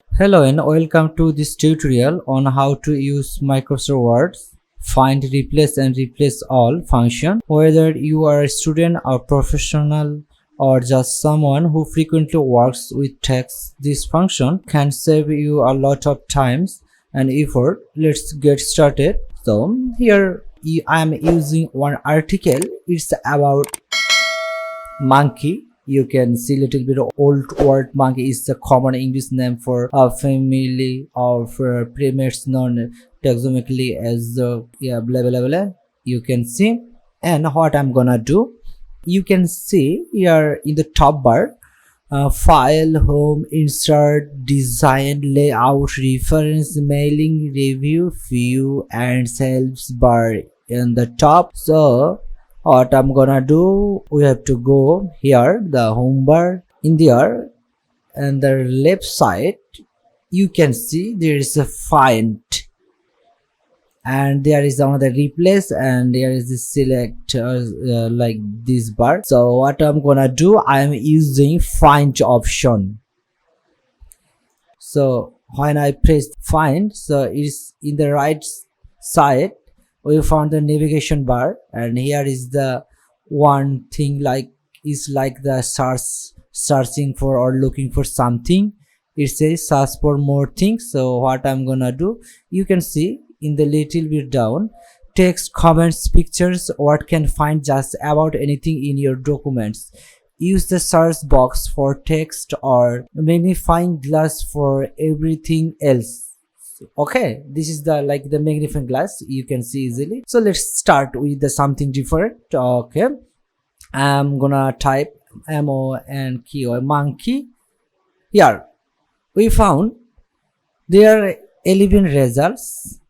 Hello and welcome to this tutorial on how to use Microsoft Word find, replace and replace all function. Whether you are a student or professional or just someone who frequently works with text, this function can save you a lot of times and effort. Let's get started. So here I am using one article. It's about monkey. You can see little bit of old word. Monkey is the common English name for a family of primates known taxonomically as yeah, blah blah blah. You can see. And what I'm gonna do, you can see here in the top bar, file, home, insert, design, layout, reference, mailing, review, view and sales bar in the top. So what I'm gonna do, we have to go here, the home bar. In there and the left side you can see there is a find, and there is another replace, and there is the select like this bar. So what I'm gonna do, I am using find option. So when I press find, so it's in the right side we found the navigation bar, and here is the one thing like is like the searching for or looking for something. It says search for more things. So what I'm gonna do, you can see in the little bit down, text, comments, pictures, what can find just about anything in your documents. Use the search box for text or magnifying glass for everything else. Okay, this is the like the magnifying glass, you can see easily. So let's start with the something different. Okay, I'm gonna type MONKEY or monkey. Here we found there are 11 results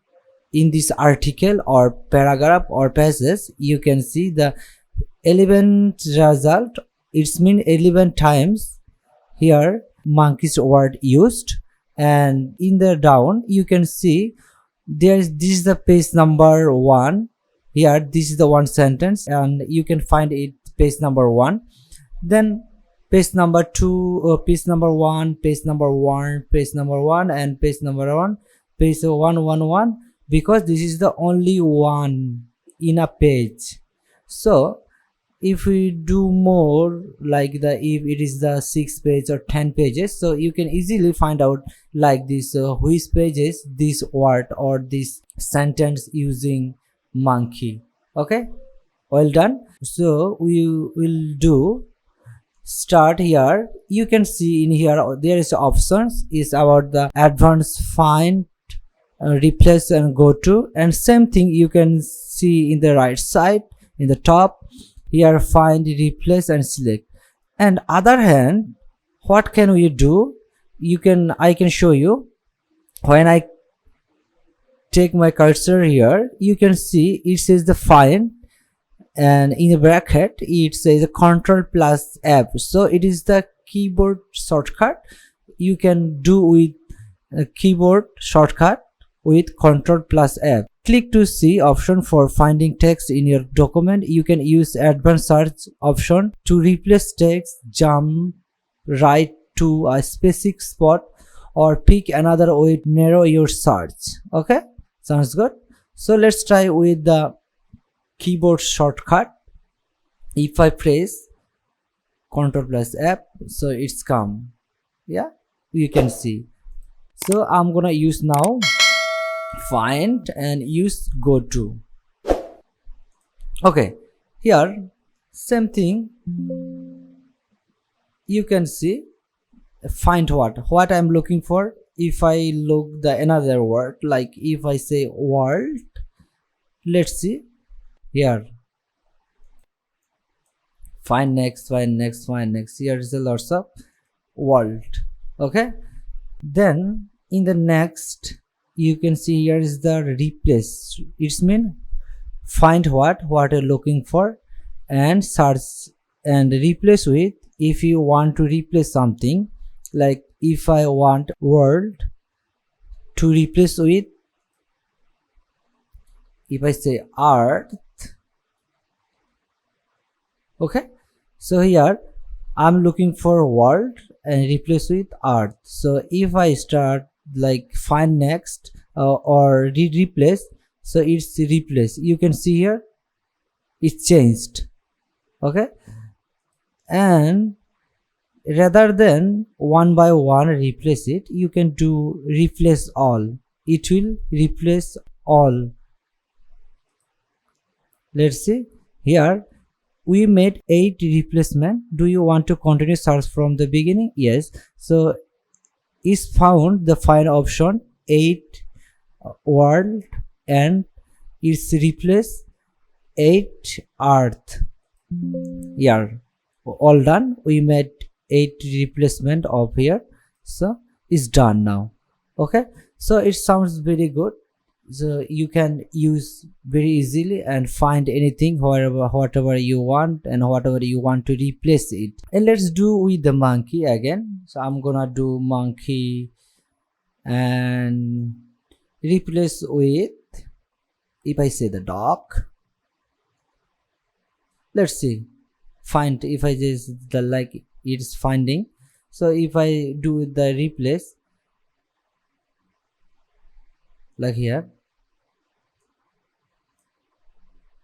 in this article or paragraph or passage. You can see the 11th result, it's mean 11 times here monkey's word used. And in the down you can see this is the page number 1. Here this is the one sentence, and you can find it page number 1, then page number 2, page number 1, page number 1, page number 1 and page number 1, page 111, because this is the only one in a page. So if we do more like the if it is the 6 page or 10 pages, so you can easily find out like this which pages this word or this sentence using monkey. Okay, well done. So we will do start. Here you can see in here there is options is about the advanced find, replace and go to, and same thing you can see in the right side in the top. Here find, replace and select. And other hand, what can we do, I can show you. When I take my cursor here, you can see it says the find, and in the bracket it says Control plus F. So it is the keyboard shortcut. You can do with a keyboard shortcut with Control plus F. Click to see option for finding text in your document. You can use advanced search option to replace text, jump right to a specific spot, or pick another way to narrow your search. Okay, sounds good. So let's try with the keyboard shortcut. If I press Ctrl plus F, so it's come. Yeah, you can see. So I'm gonna use now find and use go to. Okay, here same thing, you can see find what I'm looking for. If I look the another word, like if I say world, let's see here find next, find next, find next. Here is a lots of world. Okay, then in the next you can see here is the replace. It's mean find what you're looking for and search and replace with. If you want to replace something, like if I want world to replace with, if I say earth. Okay, so here I'm looking for world and replace with earth. So if I start like find next or replace, so it's replace. You can see here it's changed. Okay, and rather than one by one replace it, you can do replace all. It will replace all. Let's see here. We made 8 replacement. Do you want to continue search from the beginning? Yes. So is found the find option 8 world and it's replace 8 earth. Yeah, all done. We made 8 replacement of here, so it's done now. Okay, so it sounds very good. So you can use very easily and find anything wherever whatever you want and whatever you want to replace it. And let's do with the monkey again. So I'm gonna do monkey and replace with, if I say the dog, let's see, find, if I just the like it's finding. So if I do the replace like here,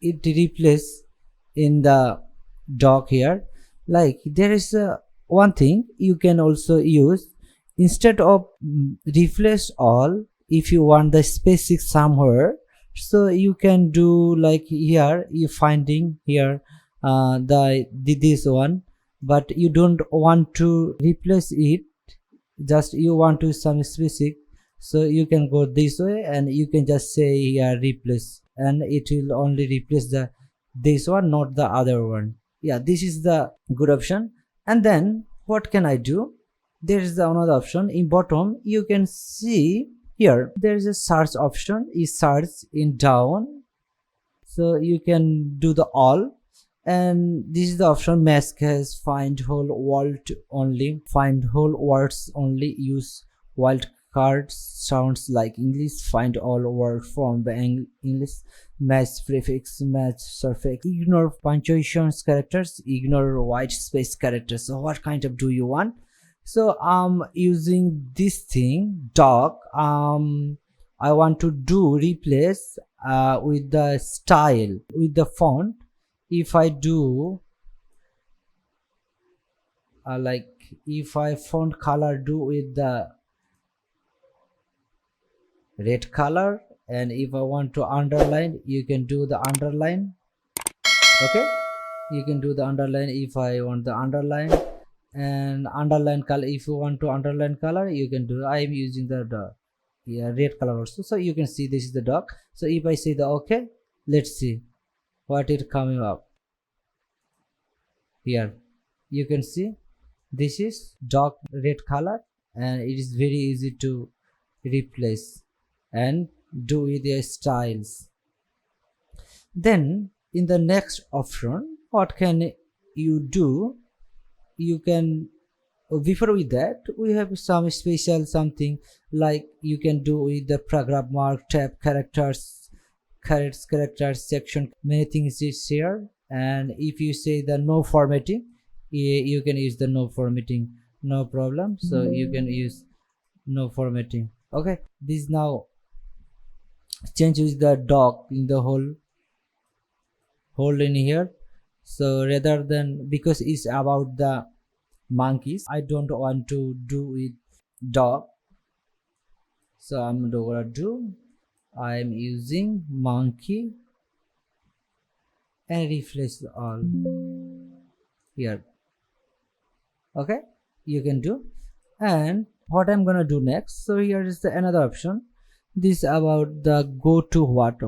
it replace in the dog here. Like there is one thing you can also use instead of replace all. If you want the specific somewhere, so you can do like here you finding here this one, but you don't want to replace it, just you want to some specific, so you can go this way and you can just say here replace, and it will only replace the this one, not the other one. Yeah, this is the good option. And then what can I do? There is another option in bottom. You can see here there is a search option, is search in down, so you can do the all, and this is the option mask has find whole world only, find whole words only, use wild cards sounds like English, find all word from the English, match prefix, match suffix, ignore punctuations characters, ignore white space characters. So what kind of do you want? So I'm using this thing dog. I want to do replace with the style, with the font. If I do like if I font color do with the red color, and if I want to underline, you can do the underline. Okay, you can do the underline if I want the underline, and underline color, if you want to underline color, you can do. I am using the yeah, red color also, so you can see this is the dog. So if I say the okay, let's see what it coming up here. You can see this is dark red color, and it is very easy to replace and do with your styles. Then in the next option, what can you do? You can, before with that we have some special something, like you can do with the paragraph mark, tab, characters section, many things is here. And if you say the no formatting, you can use the no formatting, no problem. So you can use no formatting. Okay, this now changes the dog in the whole in here. So rather than, because it's about the monkeys, I don't want to do with dog, so I'm gonna do, I'm using monkey and replace all here. Okay, you can do. And what I'm gonna do next, so here is the another option, this about the go to what,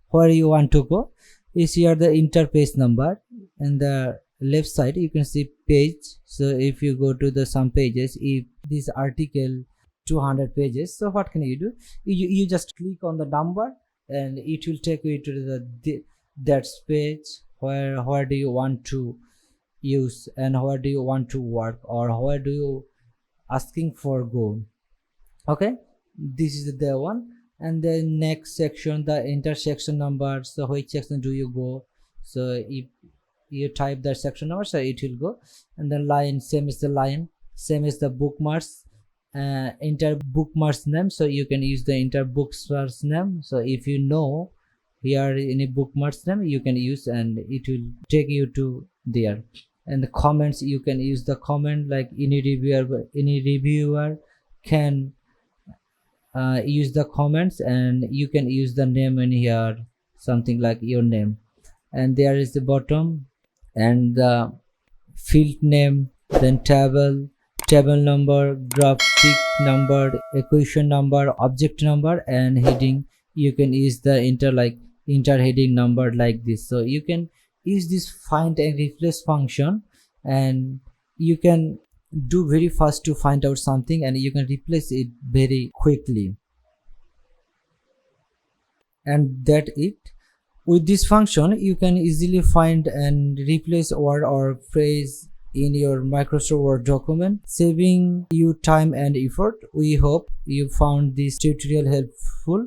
where you want to go, is here the interpage number, and the left side you can see page. So if you go to the some pages, if this article 200 pages, so what can you do? You just click on the number and it will take you to that page where do you want to use and where do you want to work, or where do you asking for go. Okay, this is the one. And then next section, the intersection number, so which section do you go, so if you type that section number, so it will go. And then line, same as the line, same as the bookmarks. Enter bookmarks name, so you can use the enter bookmarks name. So if you know here any bookmarks name, you can use and it will take you to there. And the comments, you can use the comment, like any reviewer can use the comments, and you can use the name in here, something like your name. And there is the bottom and the field name, then table number, graphic number, equation number, object number, and heading. You can use the enter heading number like this. So you can use this find and replace function, and you can do very fast to find out something, and you can replace it very quickly. And that it, with this function you can easily find and replace word or phrase in your Microsoft Word document, saving you time and effort. We hope you found this tutorial helpful.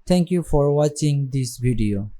Thank you for watching this video.